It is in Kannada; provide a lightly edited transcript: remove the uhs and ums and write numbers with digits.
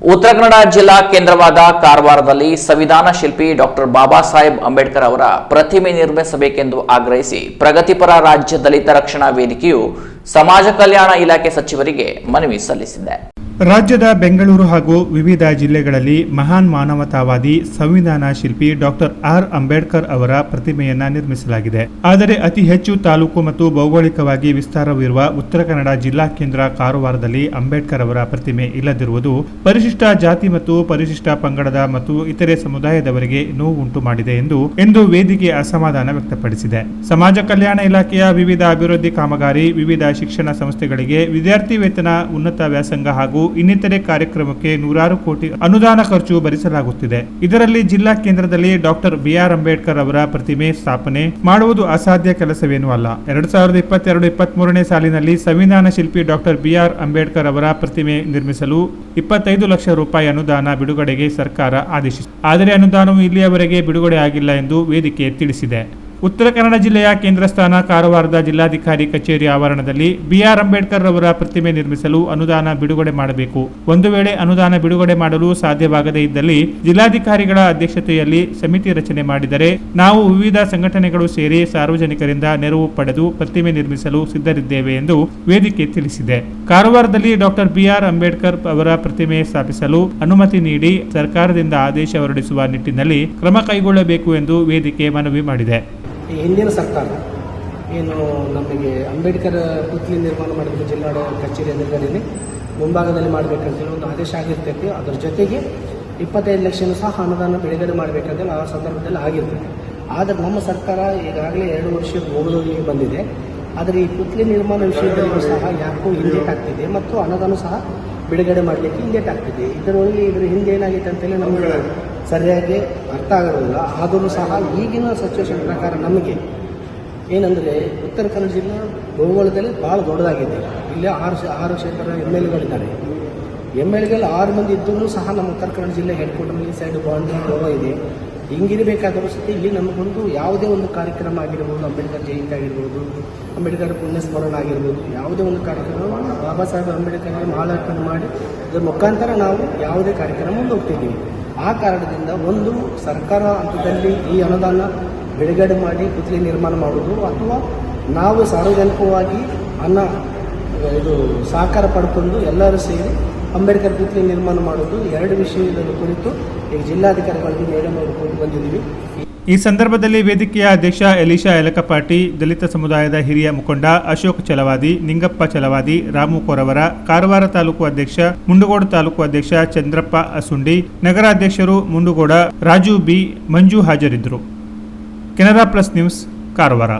ಉತ್ತರ ಕನ್ನಡ ಜಿಲ್ಲಾ ಕೇಂದ್ರವಾದ ಕಾರವಾರದಲ್ಲಿ ಸಂವಿಧಾನ ಶಿಲ್ಪಿ ಡಾಕ್ಟರ್ ಬಾಬಾ ಸಾಹೇಬ್ ಅಂಬೇಡ್ಕರ್ ಅವರ ಪ್ರತಿಮೆ ನಿರ್ಮಿಸಬೇಕೆಂದು ಆಗ್ರಹಿಸಿ ಪ್ರಗತಿಪರ ರಾಜ್ಯ ದಲಿತ ರಕ್ಷಣಾ ವೇದಿಕೆಯು ಸಮಾಜ ಕಲ್ಯಾಣ ಇಲಾಖೆ ಸಚಿವರಿಗೆ ಮನವಿ ಸಲ್ಲಿಸಿದೆ. ರಾಜ್ಯದ ಬೆಂಗಳೂರು ಹಾಗೂ ವಿವಿಧ ಜಿಲ್ಲೆಗಳಲ್ಲಿ ಮಹಾನ್ ಮಾನವತಾವಾದಿ ಸಂವಿಧಾನ ಶಿಲ್ಪಿ ಡಾಕ್ಟರ್ ಆರ್ ಅಂಬೇಡ್ಕರ್ ಅವರ ಪ್ರತಿಮೆಯನ್ನ ನಿರ್ಮಿಸಲಾಗಿದೆ. ಆದರೆ ಅತಿ ಹೆಚ್ಚು ತಾಲೂಕು ಮತ್ತು ಭೌಗೋಳಿಕವಾಗಿ ವಿಸ್ತಾರವಿರುವ ಉತ್ತರ ಕನ್ನಡ ಜಿಲ್ಲಾ ಕೇಂದ್ರ ಕಾರವಾರದಲ್ಲಿ ಅಂಬೇಡ್ಕರ್ ಅವರ ಪ್ರತಿಮೆ ಇಲ್ಲದಿರುವುದು ಪರಿಶಿಷ್ಟ ಜಾತಿ ಮತ್ತು ಪರಿಶಿಷ್ಟ ಪಂಗಡದ ಮತ್ತು ಇತರೆ ಸಮುದಾಯದವರಿಗೆ ನೋವು ಉಂಟು ಮಾಡಿದೆ ಎಂದು ವೇದಿಕೆ ಅಸಮಾಧಾನ ವ್ಯಕ್ತಪಡಿಸಿದೆ. ಸಮಾಜ ಕಲ್ಯಾಣ ಇಲಾಖೆಯ ವಿವಿಧ ಅಭಿವೃದ್ಧಿ ಕಾಮಗಾರಿ, ವಿವಿಧ ಶಿಕ್ಷಣ ಸಂಸ್ಥೆಗಳಿಗೆ ವಿದ್ಯಾರ್ಥಿ ವೇತನ, ಉನ್ನತ ವ್ಯಾಸಂಗ ಹಾಗೂ ಇನ್ನಿತರೆ ಕಾರ್ಯಕ್ರಮಕ್ಕೆ ನೂರಾರು ಕೋಟಿ ಅನುದಾನ ಖರ್ಚು ಭರಿಸಲಾಗುತ್ತಿದೆ. ಇದರಲ್ಲಿ ಜಿಲ್ಲಾ ಕೇಂದ್ರದಲ್ಲಿ ಡಾಕ್ಟರ್ ಬಿಆರ್ ಅಂಬೇಡ್ಕರ್ ಅವರ ಪ್ರತಿಮೆ ಸ್ಥಾಪನೆ ಮಾಡುವುದು ಅಸಾಧ್ಯ ಕೆಲಸವೇನೂ ಅಲ್ಲ. 2022-23ನೇ ಸಾಲಿನಲ್ಲಿ ಸಂವಿಧಾನ ಶಿಲ್ಪಿ ಡಾಕ್ಟರ್ ಬಿಆರ್ ಅಂಬೇಡ್ಕರ್ ಅವರ ಪ್ರತಿಮೆ ನಿರ್ಮಿಸಲು 25 ಲಕ್ಷ ರೂಪಾಯಿ ಅನುದಾನ ಬಿಡುಗಡೆಗೆ ಸರ್ಕಾರ ಆದೇಶಿಸಿದೆ. ಆದರೆ ಅನುದಾನವು ಇಲ್ಲಿಯವರೆಗೆ ಬಿಡುಗಡೆ ಆಗಿಲ್ಲ ಎಂದು ವೇದಿಕೆ ತಿಳಿಸಿದೆ. ಉತ್ತರ ಕನ್ನಡ ಜಿಲ್ಲೆಯ ಕೇಂದ್ರ ಸ್ಥಾನ ಕಾರವಾರದ ಜಿಲ್ಲಾಧಿಕಾರಿ ಕಚೇರಿ ಆವರಣದಲ್ಲಿ ಬಿಆರ್ ಅಂಬೇಡ್ಕರ್ ಅವರ ಪ್ರತಿಮೆ ನಿರ್ಮಿಸಲು ಅನುದಾನ ಬಿಡುಗಡೆ ಮಾಡಬೇಕು. ಒಂದು ವೇಳೆ ಅನುದಾನ ಬಿಡುಗಡೆ ಮಾಡಲು ಸಾಧ್ಯವಾಗದೇ ಇದ್ದಲ್ಲಿ ಜಿಲ್ಲಾಧಿಕಾರಿಗಳ ಅಧ್ಯಕ್ಷತೆಯಲ್ಲಿ ಸಮಿತಿ ರಚನೆ ಮಾಡಿದರೆ ನಾವು ವಿವಿಧ ಸಂಘಟನೆಗಳು ಸೇರಿ ಸಾರ್ವಜನಿಕರಿಂದ ನೆರವು ಪಡೆದು ಪ್ರತಿಮೆ ನಿರ್ಮಿಸಲು ಸಿದ್ಧರಿದ್ದೇವೆ ಎಂದು ವೇದಿಕೆ ತಿಳಿಸಿದೆ. ಕಾರವಾರದಲ್ಲಿ ಡಾಕ್ಟರ್ ಬಿಆರ್ ಅಂಬೇಡ್ಕರ್ ಅವರ ಪ್ರತಿಮೆ ಸ್ಥಾಪಿಸಲು ಅನುಮತಿ ನೀಡಿ ಸರ್ಕಾರದಿಂದ ಆದೇಶ ಹೊರಡಿಸುವ ನಿಟ್ಟಿನಲ್ಲಿ ಕ್ರಮ ಕೈಗೊಳ್ಳಬೇಕು ಎಂದು ವೇದಿಕೆ ಮನವಿ ಮಾಡಿದೆ. ಹಿಂದಿನ ಸರ್ಕಾರ ಏನು ನಮಗೆ ಅಂಬೇಡ್ಕರ್ ಪುತ್ಲಿ ನಿರ್ಮಾಣ ಮಾಡಬೇಕು ಜಿಲ್ಲಾಡಳಿತ ಕಚೇರಿ ಎದುರುಗಡೆಯಲ್ಲಿ ಮುಂಭಾಗದಲ್ಲಿ ಮಾಡಬೇಕಂತೇಳಿ ಒಂದು ಆದೇಶ ಆಗಿರ್ತೈತಿ. ಅದರ ಜೊತೆಗೆ 25 ಲಕ್ಷನೂ ಸಹ ಅನುದಾನ ಬಿಡುಗಡೆ ಮಾಡಬೇಕಂತೇಳಿ ಆ ಸಂದರ್ಭದಲ್ಲಿ ಆಗಿರ್ತದೆ. ಆದರೆ ನಮ್ಮ ಸರ್ಕಾರ ಈಗಾಗಲೇ 2 ವರ್ಷ ಹೋಗೋದಿಗೆ ಬಂದಿದೆ. ಆದರೆ ಈ ಪುತ್ಲಿ ನಿರ್ಮಾಣ ವಿಷಯದಲ್ಲೂ ಸಹ ಯಾಕೋ ಹಿಂದೇಟ್ ಆಗ್ತಿದೆ ಮತ್ತು ಅನುದಾನ ಸಹ ಬಿಡುಗಡೆ ಮಾಡಲಿಕ್ಕೆ ಹಿಂದೇಟ್ ಆಗ್ತಿದೆ. ಇದರ ಹಿಂದೆ ಏನಾಗಿದೆ ಅಂತೇಳಿ ನಮಗೆ ಸರಿಯಾಗಿ ಅರ್ಥ ಆಗೋದಿಲ್ಲ. ಆದರೂ ಸಹ ಈಗಿನ ಸಿಚುವೇಶನ್ ಪ್ರಕಾರ ನಮಗೆ ಏನಂದರೆ ಉತ್ತರ ಕನ್ನಡ ಜಿಲ್ಲೆ ಭೂಗೋಳದಲ್ಲಿ ಭಾಳ ದೊಡ್ಡದಾಗಿದೆ. ಇಲ್ಲಿ 6 ಕ್ಷೇತ್ರ MLAಗಳಿದ್ದಾರೆ. MLAಗಳು 6 ಮಂದಿ ಇದ್ದರೂ ಸಹ ನಮ್ಮ ಉತ್ತರ ಕನ್ನಡ ಜಿಲ್ಲೆ ಹೆಡ್ ಕ್ವಾರ್ಟರ್ನಲ್ಲಿ ಸೈಡ್ ಬಾಂಡ್ರಿ ಗೋವಾ ಇದೆ. ಹಿಂಗಿರಬೇಕಾದರೂ ಸಹ ಇಲ್ಲಿ ನಮಗೊಂದು ಯಾವುದೇ ಒಂದು ಕಾರ್ಯಕ್ರಮ ಆಗಿರ್ಬೋದು, ಅಂಬೇಡ್ಕರ್ ಜಯಂತಿ ಆಗಿರ್ಬೋದು, ಅಂಬೇಡ್ಕರ್ ಪುಣ್ಯಸ್ಮರಣ ಆಗಿರ್ಬೋದು, ಯಾವುದೇ ಒಂದು ಕಾರ್ಯಕ್ರಮ ಬಾಬಾ ಸಾಹೇಬ್ ಅಂಬೇಡ್ಕರ್ಗೆ ಮಾಲಾರ್ಪಣೆ ಮಾಡಿ ಅದರ ಮುಖಾಂತರ ನಾವು ಯಾವುದೇ ಕಾರ್ಯಕ್ರಮ ಮುಂದೋಗ್ತಿದ್ದೀವಿ. ಆ ಕಾರಣದಿಂದ ಒಂದು ಸರ್ಕಾರ ಹಂತದಲ್ಲಿ ಈ ಅನುದಾನ ಬಿಡುಗಡೆ ಮಾಡಿ ಪುತ್ಲಿ ನಿರ್ಮಾಣ ಮಾಡೋದು ಅಥವಾ ನಾವು ಸಾರ್ವಜನಿಕವಾಗಿ ಸಹಕಾರ ಪಡ್ಕೊಂಡು ಎಲ್ಲರೂ ಸೇರಿ ಅಂಬೇಡ್ಕರ್ ಪುತ್ಲಿ ನಿರ್ಮಾಣ ಮಾಡೋದು 2 ವಿಷಯದ ಕುರಿತು ಈಗ ಜಿಲ್ಲಾಧಿಕಾರಿಗಳಿಗೆ ಮೇಡಮ್ ಅವರು ಬಂದಿದ್ದೀವಿ. ಈ ಸಂದರ್ಭದಲ್ಲಿ ವೇದಿಕೆಯ ಅಧ್ಯಕ್ಷ ಎಲಿಶಾ ಯಲಕಪಾಟಿ, ದಲಿತ ಸಮುದಾಯದ ಹಿರಿಯ ಮುಖಂಡ ಅಶೋಕ್ ಚಲವಾದಿ, ನಿಂಗಪ್ಪ ಚಲವಾದಿ, ರಾಮು ಕೊರವರ, ಕಾರವಾರ ತಾಲೂಕು ಅಧ್ಯಕ್ಷ, ಮುಂಡಗೋಡ ತಾಲೂಕು ಅಧ್ಯಕ್ಷ ಚಂದ್ರಪ್ಪ ಅಸುಂಡಿ, ನಗರ ಅಧ್ಯಕ್ಷರು ಮುಂಡಗೋಡ, ರಾಜು ಬಿ, ಮಂಜು ಹಾಜರಿದ್ದರು. Canara plus news, Karwar.